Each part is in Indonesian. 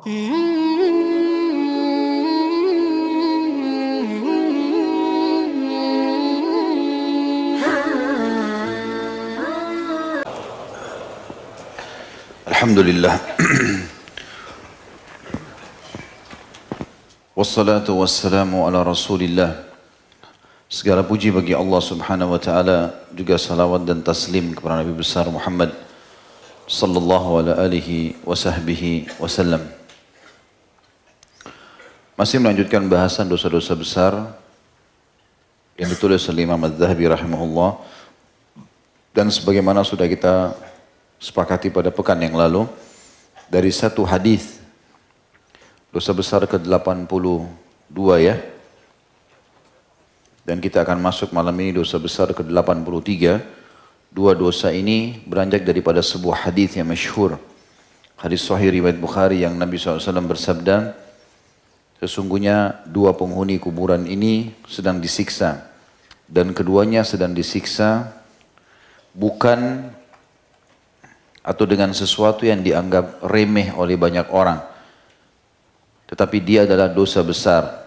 Alhamdulillah. Wassalatu wassalamu ala Rasulillah. Segala puji bagi Allah Subhanahu wa taala, juga salawat dan taslim kepada Nabi besar Muhammad sallallahu alaihi wasallam. Masih melanjutkan bahasan dosa-dosa besar yang ditulis oleh Imam Az-Zahabi rahimahullah, dan sebagaimana sudah kita sepakati pada pekan yang lalu, dari satu hadis dosa besar ke-82 ya. Dan kita akan masuk malam ini dosa besar ke-83. Dua dosa ini beranjak daripada sebuah hadis yang masyhur. Hadis sahih riwayat Bukhari yang Nabi SAW bersabda, sesungguhnya dua penghuni kuburan ini sedang disiksa. Dan keduanya sedang disiksa bukan atau dengan sesuatu yang dianggap remeh oleh banyak orang. Tetapi dia adalah dosa besar.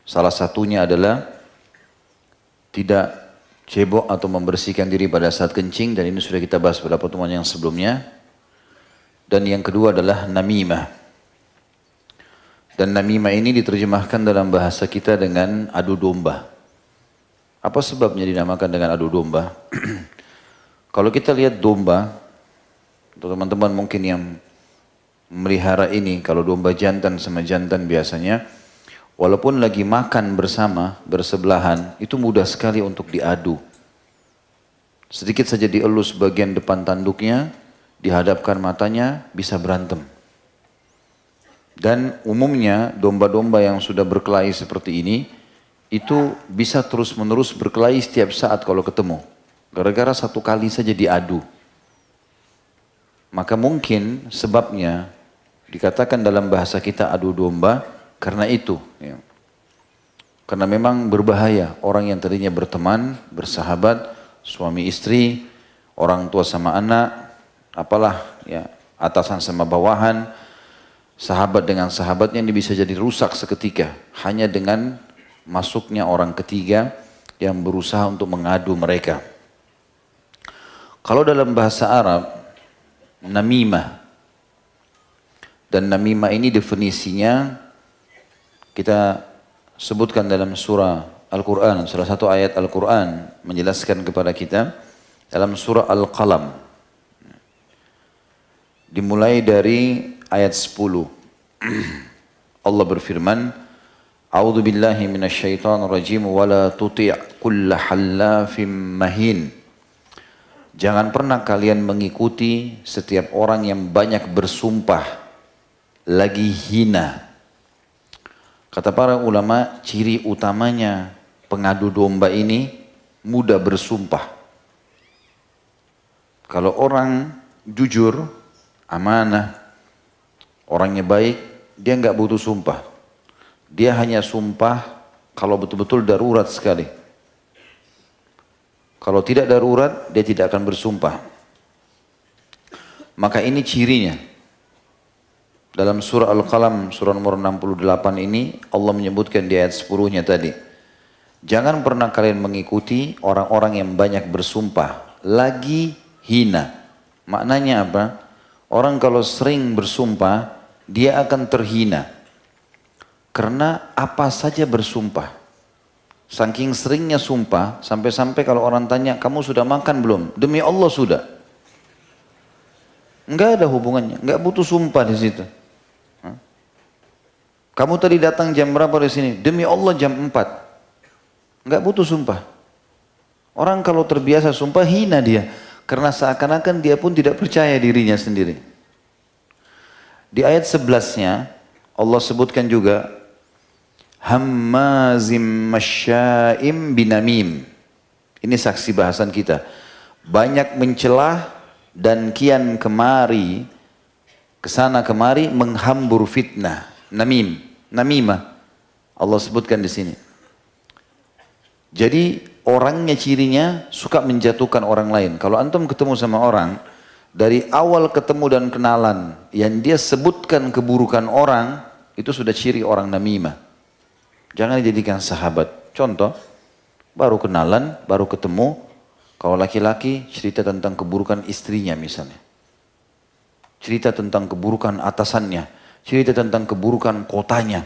Salah satunya adalah tidak cebok atau membersihkan diri pada saat kencing, dan ini sudah kita bahas pada pertemuan yang sebelumnya. Dan yang kedua adalah namimah. Dan namimah ini diterjemahkan dalam bahasa kita dengan adu domba. Apa sebabnya dinamakan dengan adu domba? Kalau kita lihat domba, teman-teman mungkin yang melihara ini, kalau domba jantan sama jantan biasanya, walaupun lagi makan bersama, bersebelahan, itu mudah sekali untuk diadu. Sedikit saja dielus bagian depan tanduknya, dihadapkan matanya, bisa berantem. Dan umumnya domba-domba yang sudah berkelahi seperti ini, itu bisa terus-menerus berkelahi setiap saat kalau ketemu. Gara-gara satu kali saja diadu. Maka mungkin sebabnya dikatakan dalam bahasa kita adu domba, karena itu, ya. Karena memang berbahaya orang yang tadinya berteman, bersahabat, suami istri, orang tua sama anak, apalah ya, atasan sama bawahan, sahabat dengan sahabatnya, ini bisa jadi rusak seketika hanya dengan masuknya orang ketiga yang berusaha untuk mengadu mereka. Kalau dalam bahasa Arab, namimah, dan namimah ini definisinya kita sebutkan dalam surah Al-Quran, salah satu ayat Al-Quran menjelaskan kepada kita dalam surah Al-Qalam. Dimulai dari ayat 10. Allah berfirman, A'udzu billahi minasyaitonir rajim wa la tuti' kulla hallafim mahin. Jangan pernah kalian mengikuti setiap orang yang banyak bersumpah lagi hina. Kata para ulama, ciri utamanya pengadu domba ini mudah bersumpah. Kalau orang jujur, amanah, orangnya baik, dia nggak butuh sumpah. Dia hanya sumpah kalau betul-betul darurat sekali. Kalau tidak darurat, dia tidak akan bersumpah. Maka ini cirinya. Dalam surah Al-Qalam, surah nomor 68 ini, Allah menyebutkan di ayat 10-nya tadi. Jangan pernah kalian mengikuti orang-orang yang banyak bersumpah, lagi hina. Maknanya apa? Orang kalau sering bersumpah, dia akan terhina. Karena apa saja bersumpah. Saking seringnya sumpah, sampai-sampai kalau orang tanya, kamu sudah makan belum? Demi Allah sudah. Enggak ada hubungannya, enggak butuh sumpah di situ. Kamu tadi datang jam berapa di sini? Demi Allah jam 4. Enggak butuh sumpah. Orang kalau terbiasa sumpah, hina dia. Karena seakan-akan dia pun tidak percaya dirinya sendiri. Di ayat 11-nya, Allah sebutkan juga, Hammazim masya'im binamim. Ini saksi bahasan kita. Banyak mencelah dan kian kemari, kesana kemari menghambur fitnah. Namimah. Allah sebutkan di sini. Jadi orangnya cirinya suka menjatuhkan orang lain. Kalau antum ketemu sama orang, Dari awal ketemu dan kenalan, yang dia sebutkan keburukan orang, itu sudah ciri orang namimah. Jangan dijadikan sahabat. Contoh, baru kenalan, baru ketemu, kalau laki-laki cerita tentang keburukan istrinya misalnya. Cerita tentang keburukan atasannya, cerita tentang keburukan kotanya,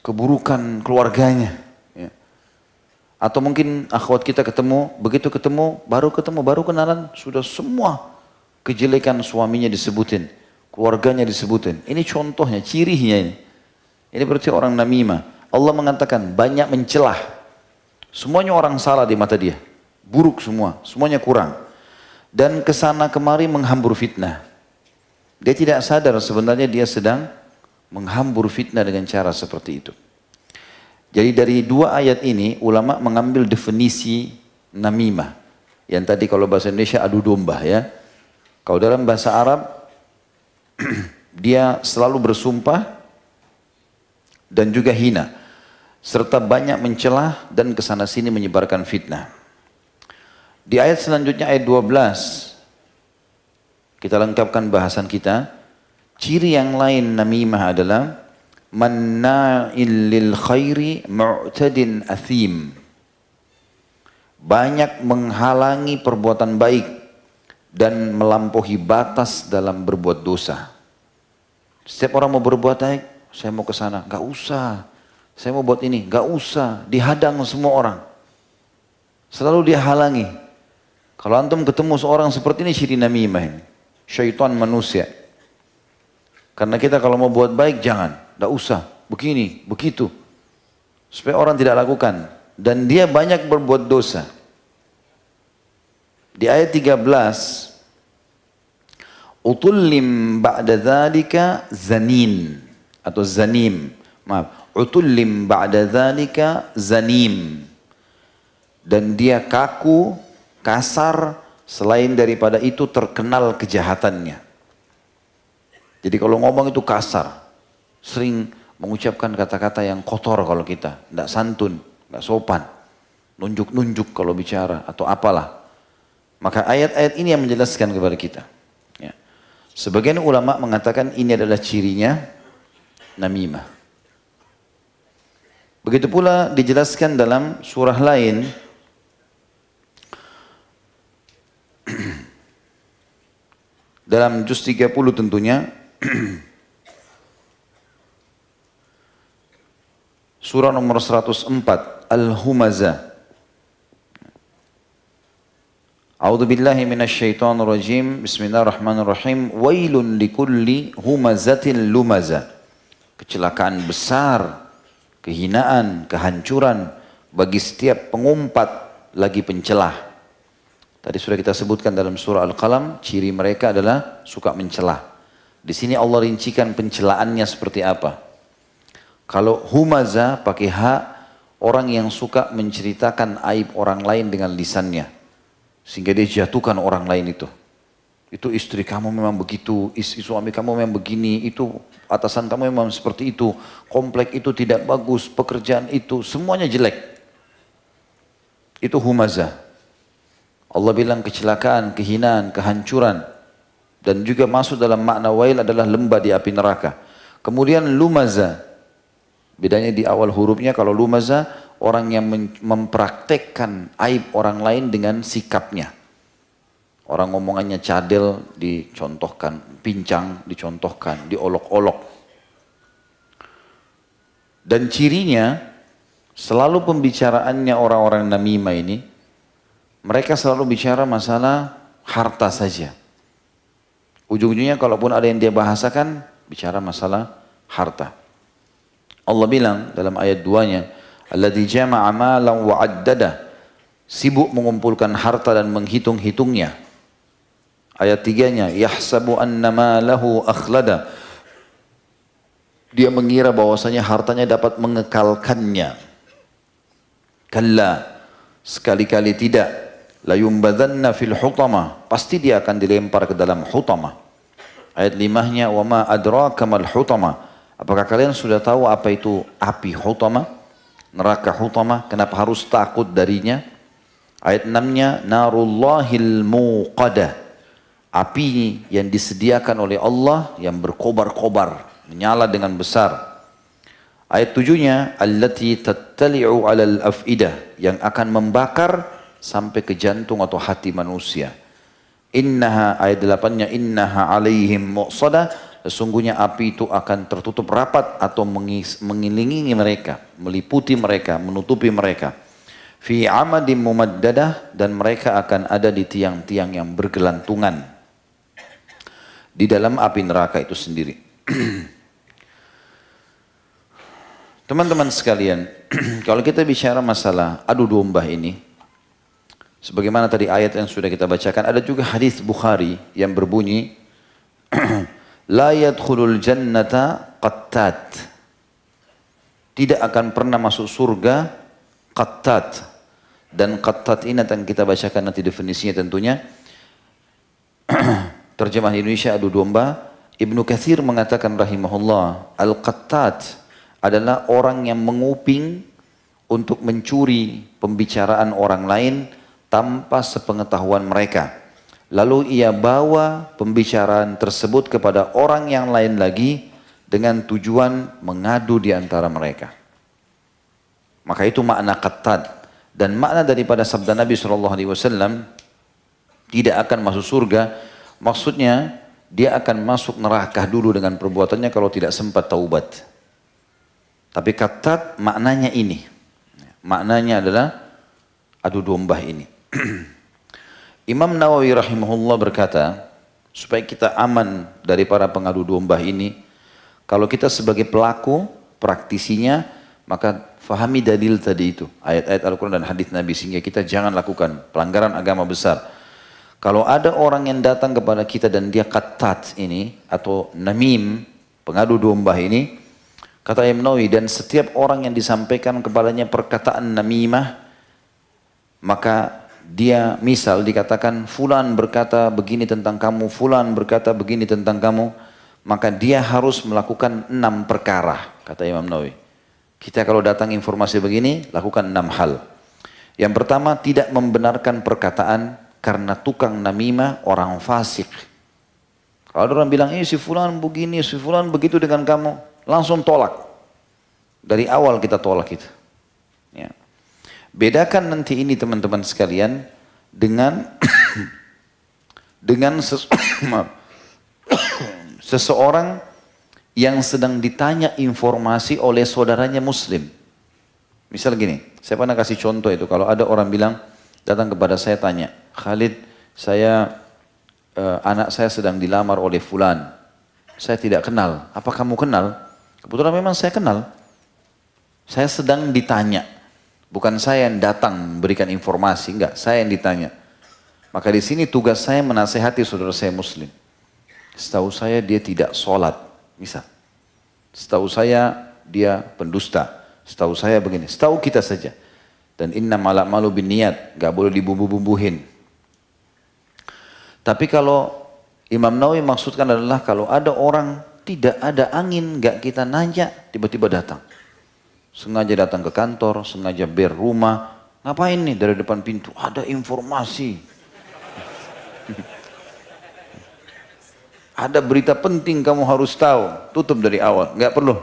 keburukan keluarganya. Ya. Atau mungkin akhwat kita ketemu, begitu ketemu, baru kenalan, sudah semua kejelekan suaminya disebutin, keluarganya disebutin. Ini contohnya, cirinya ini. Ini berarti orang namimah. Allah mengatakan banyak mencelah. Semuanya orang salah di mata dia. Buruk semua, semuanya kurang. Dan kesana kemari menghambur fitnah. Dia tidak sadar sebenarnya dia sedang menghambur fitnah dengan cara seperti itu. Jadi dari dua ayat ini ulama mengambil definisi namimah. Yang tadi kalau bahasa Indonesia adu domba ya. Kalau dalam bahasa Arab dia selalu bersumpah dan juga hina. Serta banyak mencelah dan kesana sini menyebarkan fitnah. Di ayat selanjutnya ayat 12. Kita lengkapkan bahasan kita. Ciri yang lain namimah adalah manna'il lil khairi mu'tadin athim. Banyak menghalangi perbuatan baik dan melampaui batas dalam berbuat dosa. Setiap orang mau berbuat baik, saya mau ke sana, enggak usah. Saya mau buat ini, enggak usah. Dihadang semua orang. Selalu dia halangi. Kalau antum ketemu seorang seperti ini ciri namimah ini. Syaitan manusia. Karena kita kalau mau buat baik jangan, enggak usah, begini, begitu. Supaya orang tidak lakukan. Dan dia banyak berbuat dosa. Di ayat 13, utullim ba'da dzalika zanin atau zanim. Maaf, utullim ba'da dzalika zanim. Dan dia kaku, kasar, selain daripada itu terkenal kejahatannya. Jadi kalau ngomong itu kasar, sering mengucapkan kata-kata yang kotor kalau kita, tidak santun, tidak sopan, nunjuk-nunjuk kalau bicara atau apalah. Maka ayat-ayat ini yang menjelaskan kepada kita. Ya. Sebagian ulama mengatakan ini adalah cirinya namimah. Begitu pula dijelaskan dalam surah lain. Dalam juz 30 tentunya. Surah nomor 104. Al-Humazah. A'udzu billahi minasyaitonir rajim. Bismillahirrahmanirrahim. Wailun likulli humazatin lumazah. Kecelakaan besar, kehinaan, kehancuran bagi setiap pengumpat lagi pencelah. Tadi sudah kita sebutkan dalam surah Al-Qalam, ciri mereka adalah suka mencelah. Di sini Allah rincikan pencelaannya seperti apa. Kalau humaza pakai hak, orang yang suka menceritakan aib orang lain dengan lisannya. Sehingga dia jatuhkan orang lain itu. Itu istri kamu memang begitu, suami kamu memang begini, itu atasan kamu memang seperti itu, komplek itu tidak bagus, pekerjaan itu, semuanya jelek. Itu humazah. Allah bilang kecelakaan, kehinaan, kehancuran. Dan juga masuk dalam makna wail adalah lembah di api neraka. Kemudian lumazah. Bedanya di awal hurufnya, kalau lumazah, orang yang mempraktekkan aib orang lain dengan sikapnya. Orang ngomongannya cadel dicontohkan, pincang dicontohkan, diolok-olok. Dan cirinya, selalu pembicaraannya orang-orang namimah ini, mereka selalu bicara masalah harta saja. Ujung-ujungnya kalaupun ada yang dia bahasakan, bicara masalah harta. Allah bilang dalam ayat 2-nya, alladzi jama'a malan wa 'addada, sibuk mengumpulkan harta dan menghitung-hitungnya. Ayat 3-nya, yahsabu annama lahu akhlada, dia mengira bahwasanya hartanya dapat mengekalkannya. Kalla, sekali-kali tidak. La yumbadanna fil hutamah, pasti dia akan dilempar ke dalam hutamah. Ayat 5-nya, wa ma adraka mal hutamah, apakah kalian sudah tahu apa itu api hutamah? Neraka hutamah, kenapa harus takut darinya? Ayat 6-nya, narullahil muqadah, api yang disediakan oleh Allah yang berkobar-kobar, menyala dengan besar. Ayat 7-nya, allati tattali'u 'alal af'idah, yang akan membakar sampai ke jantung atau hati manusia. Innaha, ayat 8-nya, innaha 'alaihim mu'sadah, sesungguhnya api itu akan tertutup rapat atau mengelilingi mereka, meliputi mereka, menutupi mereka. Fi 'amadin mumaddadah, dan mereka akan ada di tiang-tiang yang bergelantungan di dalam api neraka itu sendiri. Teman-teman sekalian, kalau kita bicara masalah adu domba ini, sebagaimana tadi ayat yang sudah kita bacakan, ada juga hadis Bukhari yang berbunyi, la yadkhulul jannata qattat, tidak akan pernah masuk surga qattat. Dan qattat ini akan kita bacakan nanti definisinya tentunya. Terjemah Indonesia adu domba. Ibnu Katsir mengatakan rahimahullah, al-qattat adalah orang yang menguping untuk mencuri pembicaraan orang lain tanpa sepengetahuan mereka. Lalu ia bawa pembicaraan tersebut kepada orang yang lain lagi dengan tujuan mengadu di antara mereka. Maka itu makna qattat. Dan makna daripada sabda Nabi SAW, tidak akan masuk surga, maksudnya dia akan masuk neraka dulu dengan perbuatannya kalau tidak sempat taubat. Tapi qattat maknanya ini. Maknanya adalah adu domba ini. Imam Nawawi rahimahullah berkata, supaya kita aman dari para pengadu domba ini, kalau kita sebagai pelaku, praktisinya, maka fahami dalil tadi itu. Ayat-ayat Al-Quran dan hadis Nabi, sehingga kita jangan lakukan pelanggaran agama besar. Kalau ada orang yang datang kepada kita dan dia qattat ini, atau namim, pengadu domba ini, kata Imam Nawawi, dan setiap orang yang disampaikan kepadanya perkataan namimah, maka dia misal dikatakan fulan berkata begini tentang kamu, fulan berkata begini tentang kamu, maka dia harus melakukan 6 perkara, kata Imam Nawawi. Kita kalau datang informasi begini, lakukan 6 hal. Yang pertama, tidak membenarkan perkataan karena tukang namimah orang fasik. Kalau ada orang bilang, si fulan begini, si fulan begitu dengan kamu, langsung tolak. Dari awal kita tolak itu. Ya. Bedakan nanti ini teman-teman sekalian dengan seseorang yang sedang ditanya informasi oleh saudaranya muslim. Misal gini, saya pernah kasih contoh itu, kalau ada orang bilang, datang kepada saya tanya, Khalid, anak saya sedang dilamar oleh fulan. Saya tidak kenal. Apa kamu kenal? Kebetulan memang saya kenal. Saya sedang ditanya. Bukan saya yang datang memberikan informasi, enggak. Saya yang ditanya. Maka di sini tugas saya menasehati saudara saya muslim. Setahu saya dia tidak sholat. Misal. Setahu saya dia pendusta. Setahu saya begini. Setahu kita saja. Dan innamal a'malu binniyat. Enggak boleh dibumbu-bumbuhin. Tapi kalau Imam Nawawi maksudkan adalah kalau ada orang tidak ada angin, enggak kita nanya, tiba-tiba datang. Sengaja datang ke kantor, sengaja ber rumah. Ngapain nih dari depan pintu? Ada informasi. Ada berita penting kamu harus tahu. Tutup dari awal, nggak perlu.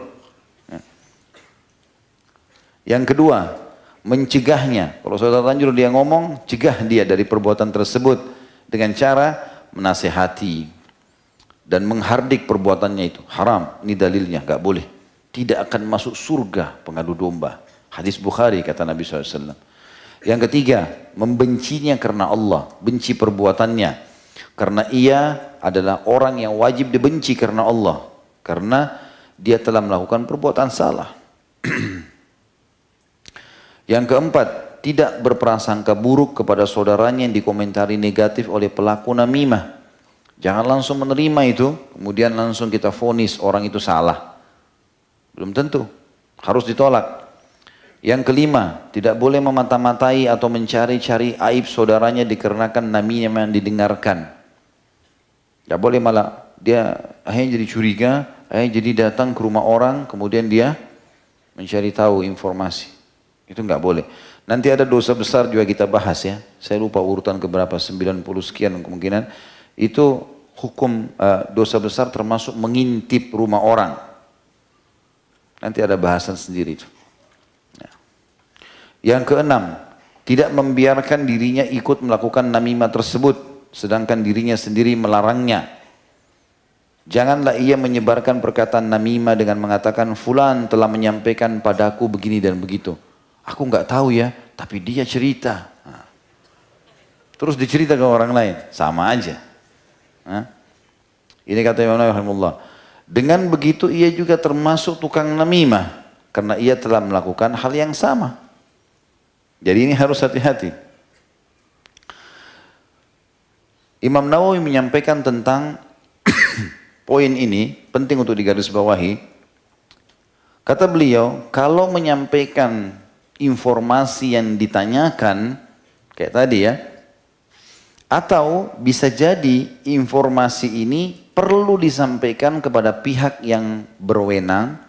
Yang kedua, mencegahnya. Kalau saudara Tanjur dia ngomong, cegah dia dari perbuatan tersebut dengan cara menasehati dan menghardik perbuatannya itu. Haram, ini dalilnya, nggak boleh. Tidak akan masuk surga pengadu domba. Hadis Bukhari kata Nabi SAW. Yang ketiga, membencinya karena Allah, benci perbuatannya. Karena ia adalah orang yang wajib dibenci karena Allah. Karena dia telah melakukan perbuatan salah. Yang keempat, tidak berprasangka buruk kepada saudaranya yang dikomentari negatif oleh pelaku namimah. Jangan langsung menerima itu, kemudian langsung kita vonis orang itu salah. Belum tentu, harus ditolak. Yang kelima, tidak boleh memata-matai atau mencari-cari aib saudaranya dikarenakan namimah yang didengarkan. Tidak boleh malah dia akhirnya jadi curiga, akhirnya jadi datang ke rumah orang, kemudian dia mencari tahu informasi. Itu nggak boleh. Nanti ada dosa besar juga kita bahas ya. Saya lupa urutan keberapa, 90 sekian kemungkinan. itu hukum dosa besar termasuk mengintip rumah orang. Nanti ada bahasan sendiri itu. Ya. Yang keenam, tidak membiarkan dirinya ikut melakukan namimah tersebut, sedangkan dirinya sendiri melarangnya. Janganlah ia menyebarkan perkataan namimah dengan mengatakan, fulan telah menyampaikan padaku begini dan begitu. Aku nggak tahu ya, tapi dia cerita. Nah. Terus dicerita ke orang lain, sama aja. Nah. Ini kata Imam Nawawi rahimahullah. Dengan begitu ia juga termasuk tukang namimah, karena ia telah melakukan hal yang sama. Jadi ini harus hati-hati. Imam Nawawi menyampaikan tentang poin ini, penting untuk digarisbawahi. Kata beliau, kalau menyampaikan informasi yang ditanyakan, kayak tadi ya, atau bisa jadi informasi ini perlu disampaikan kepada pihak yang berwenang,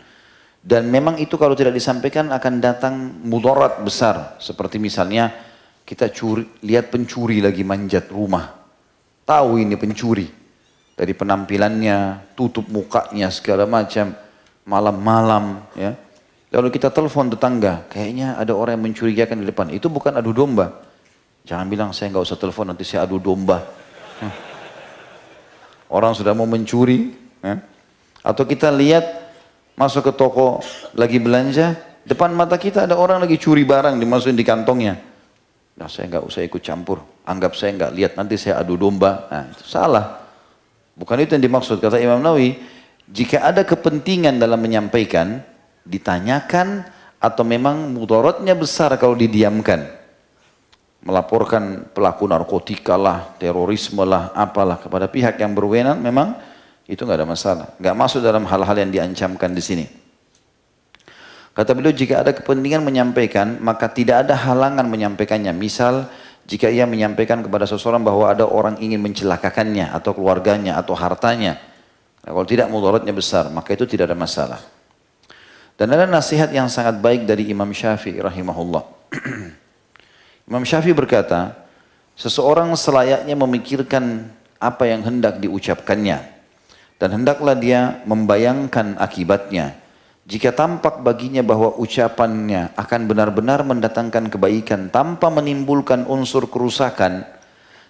dan memang itu kalau tidak disampaikan akan datang mudarat besar. Seperti misalnya kita lihat pencuri lagi manjat rumah, tahu ini pencuri dari penampilannya, tutup mukanya segala macam, malam-malam ya. Lalu kita telepon tetangga, kayaknya ada orang yang mencurigakan di depan. Itu bukan adu domba. Jangan bilang saya nggak usah telepon, nanti saya adu domba. Orang sudah mau mencuri. Ya. Atau kita lihat masuk ke toko lagi belanja, depan mata kita ada orang lagi curi barang dimasukin di kantongnya. Nah, saya nggak usah ikut campur. Anggap saya nggak lihat, nanti saya adu domba. Nah, itu salah. Bukan itu yang dimaksud. Kata Imam Nawawi, jika ada kepentingan dalam menyampaikan, ditanyakan, atau memang mudaratnya besar kalau didiamkan. Melaporkan pelaku narkotika lah, terorisme lah, apalah kepada pihak yang berwenang, memang itu nggak ada masalah. Nggak masuk dalam hal-hal yang diancamkan di sini. Kata beliau, jika ada kepentingan menyampaikan, maka tidak ada halangan menyampaikannya. Misal, jika ia menyampaikan kepada seseorang bahwa ada orang ingin mencelakakannya, atau keluarganya, atau hartanya. Nah, kalau tidak mudaratnya besar, maka itu tidak ada masalah. Dan ada nasihat yang sangat baik dari Imam Syafi'i rahimahullah. Imam Syafi'i berkata, seseorang selayaknya memikirkan apa yang hendak diucapkannya, dan hendaklah dia membayangkan akibatnya. Jika tampak baginya bahwa ucapannya akan benar-benar mendatangkan kebaikan tanpa menimbulkan unsur kerusakan,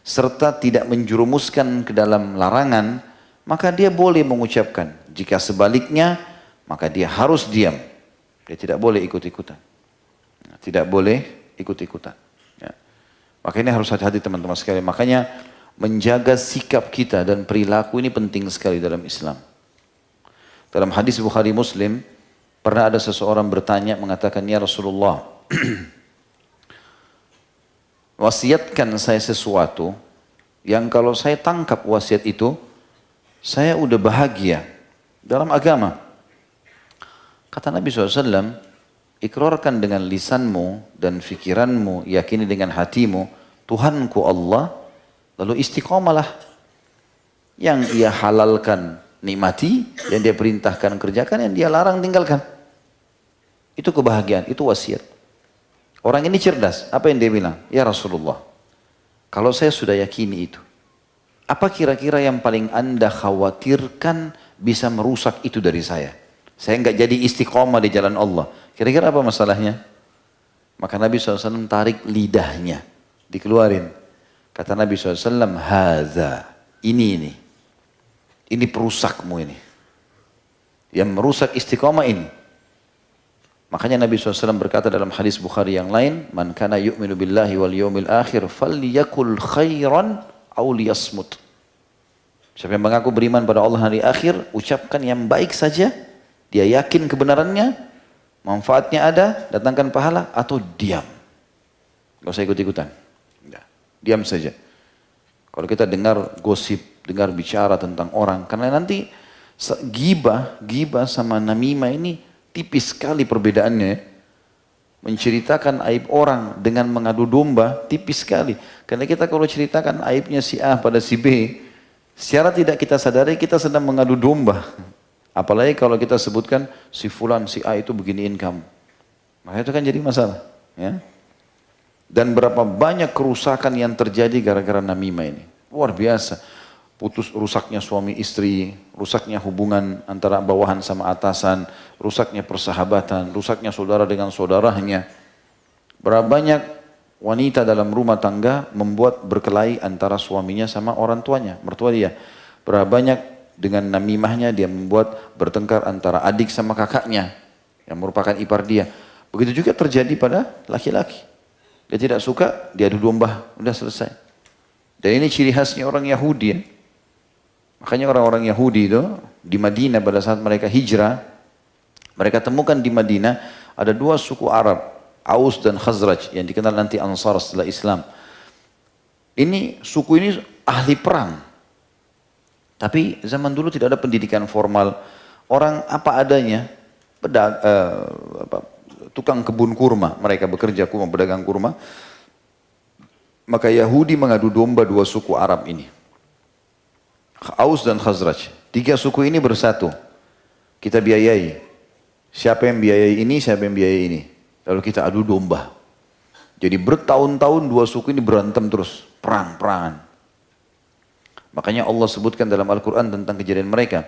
serta tidak menjerumuskan ke dalam larangan, maka dia boleh mengucapkan. Jika sebaliknya, maka dia harus diam. Dia tidak boleh ikut-ikutan. Tidak boleh ikut-ikutan. Makanya harus hati-hati teman-teman sekalian. Makanya menjaga sikap kita dan perilaku ini penting sekali dalam Islam. Dalam hadis Bukhari Muslim, pernah ada seseorang bertanya mengatakan, ya Rasulullah, wasiatkan saya sesuatu yang kalau saya tangkap wasiat itu, saya udah bahagia dalam agama. Kata Nabi SAW, ikrarkan dengan lisanmu dan fikiranmu, yakini dengan hatimu, Tuhanku Allah, lalu istiqomalah. Yang ia halalkan nikmati, yang dia perintahkan kerjakan, yang dia larang tinggalkan. Itu kebahagiaan, itu wasiat. Orang ini cerdas, apa yang dia bilang? Ya Rasulullah, kalau saya sudah yakini itu, apa kira-kira yang paling Anda khawatirkan bisa merusak itu dari saya? Saya nggak jadi istiqomah di jalan Allah. Kira-kira apa masalahnya? Maka Nabi SAW tarik lidahnya, dikeluarin. Kata Nabi SAW, haza, ini. Ini perusakmu ini. Yang merusak istiqomah ini. Makanya Nabi SAW berkata dalam hadis Bukhari yang lain, man kana yu'minu billahi wal yawmil akhir, falyakul khairan aw liyasmut. Siapa yang mengaku beriman pada Allah hari akhir, ucapkan yang baik saja, dia yakin kebenarannya, manfaatnya ada, datangkan pahala, atau diam. Gak usah ikut-ikutan. Diam saja. Kalau kita dengar gosip, dengar bicara tentang orang, karena nanti gibah sama namimah ini tipis sekali perbedaannya. Menceritakan aib orang dengan mengadu domba tipis sekali. Karena kita kalau ceritakan aibnya si A pada si B, secara tidak kita sadari kita sedang mengadu domba. Apalagi kalau kita sebutkan si fulan, si A itu beginiin kamu. Maka itu kan jadi masalah. Ya. Dan berapa banyak kerusakan yang terjadi gara-gara namimah ini. Luar biasa. putus rusaknya suami istri, rusaknya hubungan antara bawahan sama atasan, rusaknya persahabatan, rusaknya saudara dengan saudaranya. Berapa banyak wanita dalam rumah tangga membuat berkelahi antara suaminya sama orang tuanya, mertua dia. Berapa banyak dengan namimahnya dia membuat bertengkar antara adik sama kakaknya yang merupakan ipar dia. Begitu juga terjadi pada laki-laki. Dia tidak suka, dia adu domba, udah selesai. Dan ini ciri khasnya orang Yahudi ya. Makanya orang-orang Yahudi itu di Madinah pada saat mereka hijrah, mereka temukan di Madinah ada dua suku Arab, Aus dan Khazraj yang dikenal nanti Ansar setelah Islam. Ini suku ini ahli perang. Tapi zaman dulu tidak ada pendidikan formal. Orang apa adanya, tukang kebun kurma, mereka bekerja pedagang kurma. Maka Yahudi mengadu domba dua suku Arab ini. Aus dan Khazraj. Tiga suku ini bersatu. Kita biayai. Siapa yang biayai ini, siapa yang biayai ini. Lalu kita adu domba. Jadi bertahun-tahun dua suku ini berantem terus. Perang-perangan. Makanya Allah sebutkan dalam Al-Quran tentang kejadian mereka.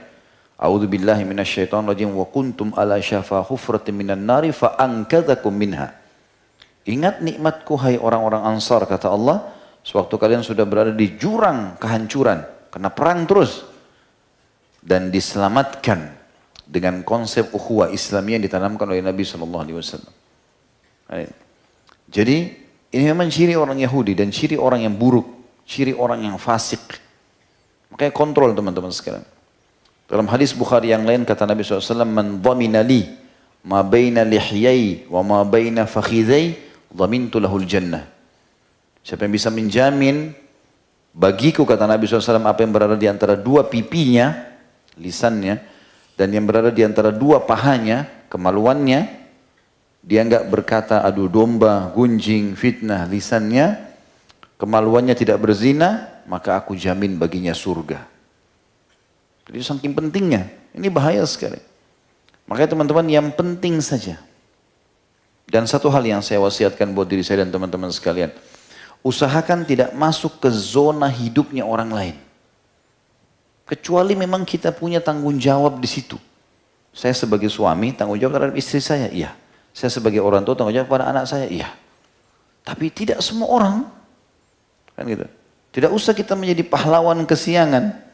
A'udzu billahi minasyaitonir rajim wa kuntum ala syafa hufratin minan nari fa ankadzakum minha. Ingat nikmatku hai orang-orang Ansar kata Allah, sewaktu kalian sudah berada di jurang kehancuran. Karena perang terus. Dan diselamatkan dengan konsep ukhuwah Islamiyah yang ditanamkan oleh Nabi SAW. Jadi ini memang ciri orang Yahudi dan ciri orang yang buruk. Ciri orang yang fasik. Makanya kontrol teman-teman sekalian. Dalam hadis Bukhari yang lain kata Nabi SAW, Man dhamina li ma baina lihyai wa ma baina fakhidhai dhamintu lahul jannah. Siapa yang bisa menjamin bagiku kata Nabi SAW apa yang berada di antara dua pipinya, lisannya, dan yang berada di antara dua pahanya, kemaluannya, dia enggak berkata adu domba, gunjing, fitnah, lisannya, kemaluannya tidak berzina, maka aku jamin baginya surga. Jadi saking pentingnya, ini bahaya sekali. Makanya teman-teman yang penting saja. Dan satu hal yang saya wasiatkan buat diri saya dan teman-teman sekalian, usahakan tidak masuk ke zona hidupnya orang lain. Kecuali memang kita punya tanggung jawab di situ. Saya sebagai suami tanggung jawab terhadap istri saya, iya. Saya sebagai orang tua tanggung jawab pada anak saya, iya. Tapi tidak semua orang, kan gitu. Tidak usah kita menjadi pahlawan kesiangan.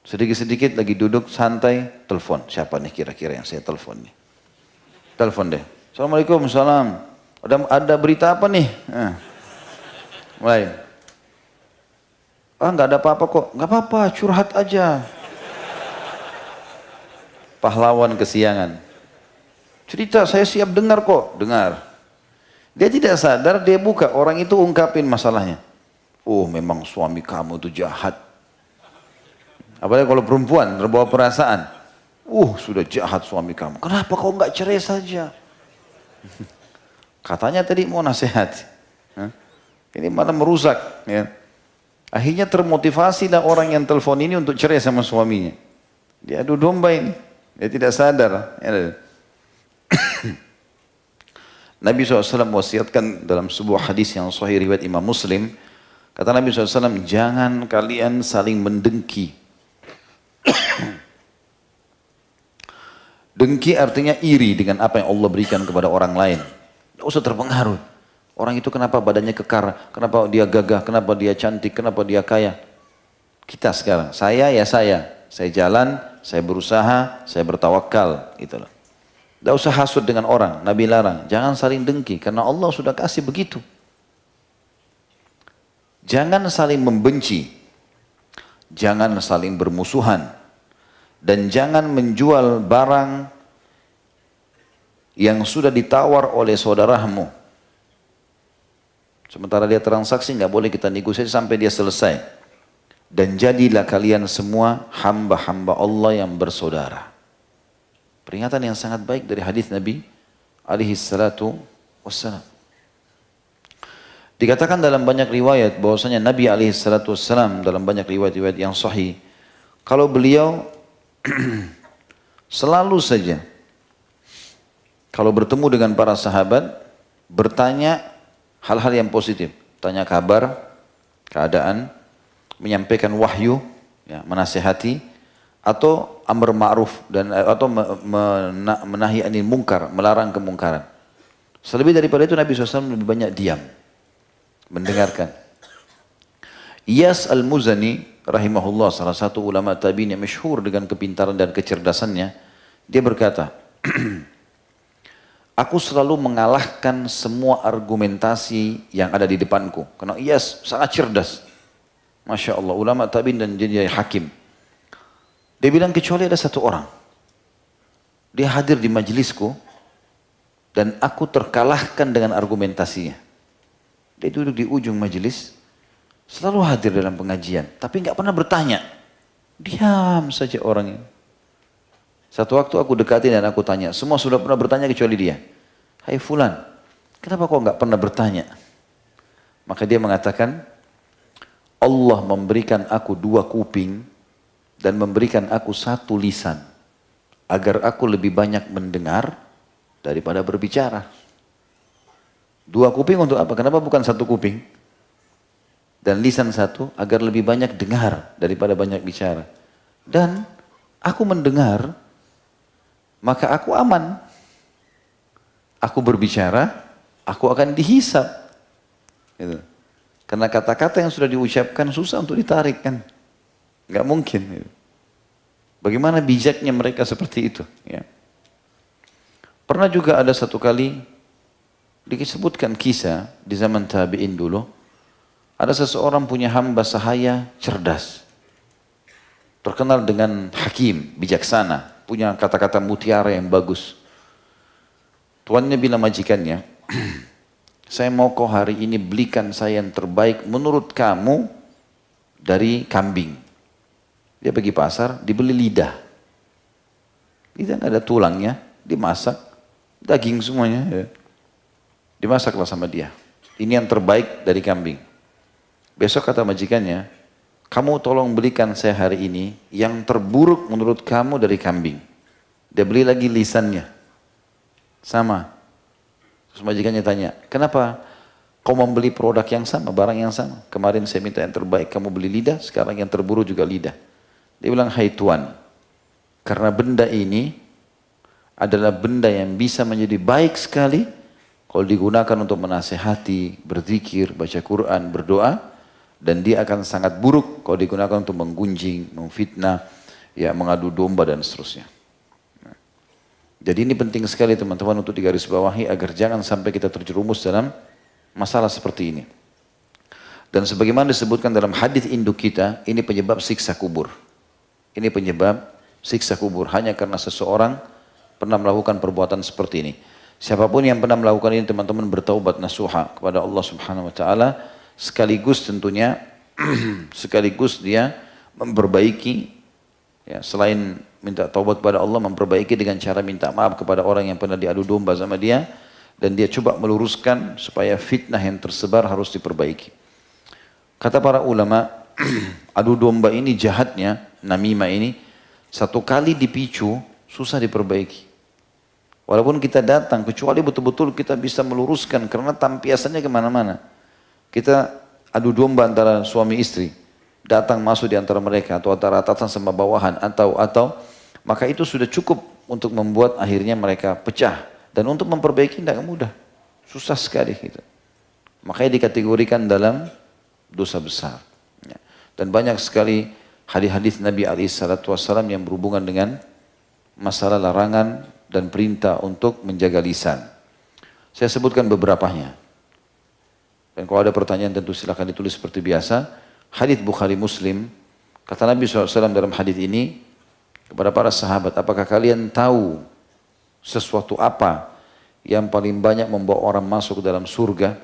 Sedikit-sedikit lagi duduk santai, telepon. Siapa nih kira-kira yang saya telepon nih? Telepon deh. Assalamualaikum, salam. Ada berita apa nih? Mulai. Nggak ada apa-apa kok. Nggak apa-apa, curhat aja. Pahlawan kesiangan. Cerita, saya siap dengar kok. Dengar. Dia tidak sadar, dia buka. Orang itu ungkapin masalahnya. Oh, memang suami kamu itu jahat. Apalagi kalau perempuan, terbawa perasaan. Sudah jahat suami kamu. Kenapa kau nggak cerai saja? Katanya tadi mau nasihat. Ini malah merusak. Ya. Akhirnya termotivasi lah orang yang telepon ini untuk cerai sama suaminya. Dia adu domba ini. Dia tidak sadar. Ya. Nabi SAW wasiatkan dalam sebuah hadis yang sahih riwayat Imam Muslim. Kata Nabi SAW, jangan kalian saling mendengki. Dengki artinya iri dengan apa yang Allah berikan kepada orang lain. Tidak usah terpengaruh. Orang itu kenapa badannya kekar, kenapa dia gagah, kenapa dia cantik, kenapa dia kaya. Kita sekarang, saya jalan, saya berusaha, saya bertawakal. Itulah. Tidak usah hasud dengan orang, Nabi larang. Jangan saling dengki, karena Allah sudah kasih begitu. Jangan saling membenci, jangan saling bermusuhan, dan jangan menjual barang yang sudah ditawar oleh saudaramu. Sementara dia transaksi nggak boleh kita negosiasi sampai dia selesai. Dan jadilah kalian semua hamba-hamba Allah yang bersaudara. Peringatan yang sangat baik dari hadis Nabi alaihi salatu wassalam. Dikatakan dalam banyak riwayat bahwasanya Nabi alaihi salatu wassalam dalam banyak riwayat-riwayat yang sahih, kalau beliau selalu saja kalau bertemu dengan para sahabat bertanya hal-hal yang positif, tanya kabar, keadaan, menyampaikan wahyu, ya, menasihati, atau amar ma'ruf dan atau menahi anil munkar, melarang kemungkaran. Selebih daripada itu Nabi SAW lebih banyak diam, mendengarkan. Iyas al-Muzani rahimahullah, salah satu ulama tabi'in yang masyhur dengan kepintaran dan kecerdasannya, dia berkata, aku selalu mengalahkan semua argumentasi yang ada di depanku. Karena Iyas sangat cerdas. Masya Allah, ulama tabi'in dan jadi hakim. Dia bilang kecuali ada satu orang. Dia hadir di majelisku dan aku terkalahkan dengan argumentasinya. Dia duduk di ujung majelis, selalu hadir dalam pengajian, tapi nggak pernah bertanya. Diam saja orangnya. Satu waktu aku dekati dan aku tanya, semua sudah pernah bertanya kecuali dia. Hai fulan, kenapa kau nggak pernah bertanya? Maka dia mengatakan, Allah memberikan aku 2 kuping dan memberikan aku 1 lisan agar aku lebih banyak mendengar daripada berbicara. 2 kuping untuk apa? Kenapa bukan 1 kuping? Dan lisan 1 agar lebih banyak dengar daripada banyak bicara. Dan aku mendengar, maka aku aman. Aku berbicara, aku akan dihisab. Gitu. Karena kata-kata yang sudah diucapkan susah untuk ditarik kan. Nggak mungkin. Gitu. Bagaimana bijaknya mereka seperti itu. Ya. Pernah juga ada satu kali disebutkan kisah di zaman tabi'in dulu. Ada seseorang punya hamba sahaya cerdas. Terkenal dengan hakim, bijaksana. Punya kata-kata mutiara yang bagus. Tuannya bilang majikannya, saya mau kau hari ini belikan saya yang terbaik menurut kamu dari kambing. Dia pergi pasar, dibeli lidah. Lidah nggak ada tulangnya, dimasak, daging semuanya. Ya. Dimasaklah sama dia. Ini yang terbaik dari kambing. Besok kata majikannya, kamu tolong belikan saya hari ini yang terburuk menurut kamu dari kambing. Dia beli lagi lisannya. Sama. Terus majikannya tanya, kenapa kau membeli produk yang sama, barang yang sama? Kemarin saya minta yang terbaik, kamu beli lidah, sekarang yang terburuk juga lidah. Dia bilang, hai tuan, karena benda ini adalah benda yang bisa menjadi baik sekali kalau digunakan untuk menasehati, berzikir, baca Quran, berdoa, dan dia akan sangat buruk kalau digunakan untuk menggunjing, memfitnah, ya, mengadu domba dan seterusnya. Jadi ini penting sekali teman-teman untuk digarisbawahi agar jangan sampai kita terjerumus dalam masalah seperti ini. Dan sebagaimana disebutkan dalam hadis induk kita, ini penyebab siksa kubur. Ini penyebab siksa kubur hanya karena seseorang pernah melakukan perbuatan seperti ini. Siapapun yang pernah melakukan ini teman-teman bertaubat nasuha kepada Allah Subhanahu wa taala, sekaligus tentunya sekaligus dia memperbaiki, ya, selain minta taubat kepada Allah, memperbaiki dengan cara minta maaf kepada orang yang pernah diadu domba sama dia, dan dia coba meluruskan supaya fitnah yang tersebar harus diperbaiki. Kata para ulama, adu domba ini jahatnya, namimah ini, 1 kali dipicu susah diperbaiki. Walaupun kita datang, kecuali betul-betul kita bisa meluruskan karena tampiasannya kemana-mana. Kita adu domba antara suami istri, datang masuk di antara mereka atau antara atasan sama bawahan atau maka itu sudah cukup untuk membuat akhirnya mereka pecah, dan untuk memperbaiki tidak mudah, susah sekali gitu. Makanya dikategorikan dalam dosa besar. Ya. Dan banyak sekali hadis-hadis Nabi SAW yang berhubungan dengan masalah larangan dan perintah untuk menjaga lisan. Saya sebutkan beberapanya. Dan kalau ada pertanyaan tentu silakan ditulis seperti biasa. Hadis Bukhari Muslim, kata Nabi SAW dalam hadis ini kepada para sahabat, apakah kalian tahu sesuatu apa yang paling banyak membawa orang masuk ke dalam surga?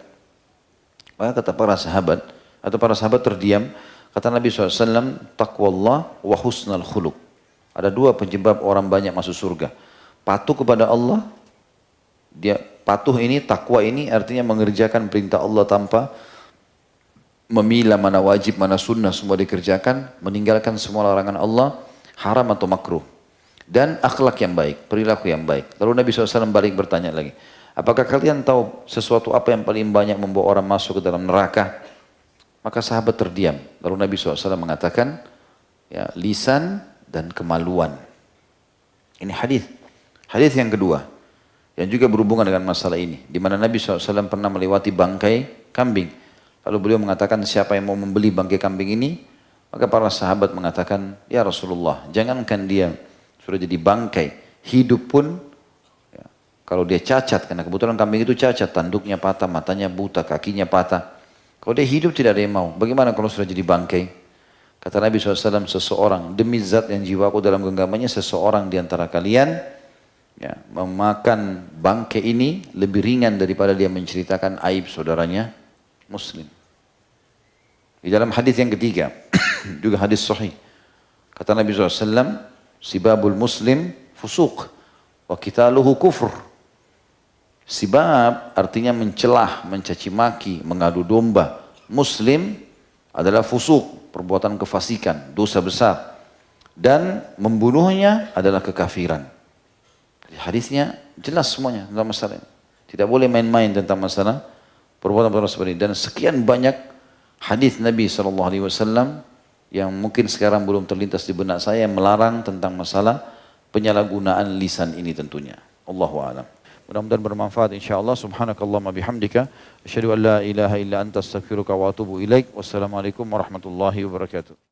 Maka kata para sahabat, atau para sahabat terdiam, kata Nabi SAW, taqwallah wa husnal khuluq. Ada 2 penyebab orang banyak masuk surga. Patuh kepada Allah, dia patuh ini, takwa ini artinya mengerjakan perintah Allah tanpa memilah mana wajib, mana sunnah, semua dikerjakan, meninggalkan semua larangan Allah, haram atau makruh. Dan akhlak yang baik, perilaku yang baik. Lalu Nabi SAW balik bertanya lagi, apakah kalian tahu sesuatu apa yang paling banyak membawa orang masuk ke dalam neraka? Maka sahabat terdiam. Lalu Nabi SAW mengatakan, ya, lisan dan kemaluan. Ini hadis. Hadis yang kedua, yang juga berhubungan dengan masalah ini. Di mana Nabi SAW pernah melewati bangkai kambing. Lalu beliau mengatakan, siapa yang mau membeli bangkai kambing ini? Maka para sahabat mengatakan, ya Rasulullah, jangankan dia sudah jadi bangkai, hidup pun, ya, kalau dia cacat, karena kebetulan kambing itu cacat, tanduknya patah, matanya buta, kakinya patah. Kalau dia hidup tidak ada yang mau. Bagaimana kalau sudah jadi bangkai? Kata Nabi SAW, seseorang, demi zat yang jiwaku dalam genggamannya, seseorang di antara kalian, ya, memakan bangkai ini lebih ringan daripada dia menceritakan aib saudaranya Muslim. Di dalam hadis yang ketiga, juga hadis sahih, kata Nabi SAW, sibabul muslim fusuk, wa qitaluhu kufur. Sibab artinya mencelah, mencaci maki, mengadu domba. Muslim adalah fusuk, perbuatan kefasikan, dosa besar. Dan membunuhnya adalah kekafiran. Hadisnya jelas semuanya tentang masalah ini. Tidak boleh main-main tentang masalah perbuatan-perbuatan seperti ini. Dan sekian banyak hadis Nabi SAW yang mungkin sekarang belum terlintas di benak saya yang melarang tentang masalah penyalahgunaan lisan ini tentunya. Allahu a'lam. Mudah-mudahan bermanfaat insyaallah. Subhanakallahumma bihamdika asyhadu an la ilaha illa anta astaghfiruka wa atubu ilaik. Wassalamualaikum warahmatullahi wabarakatuh.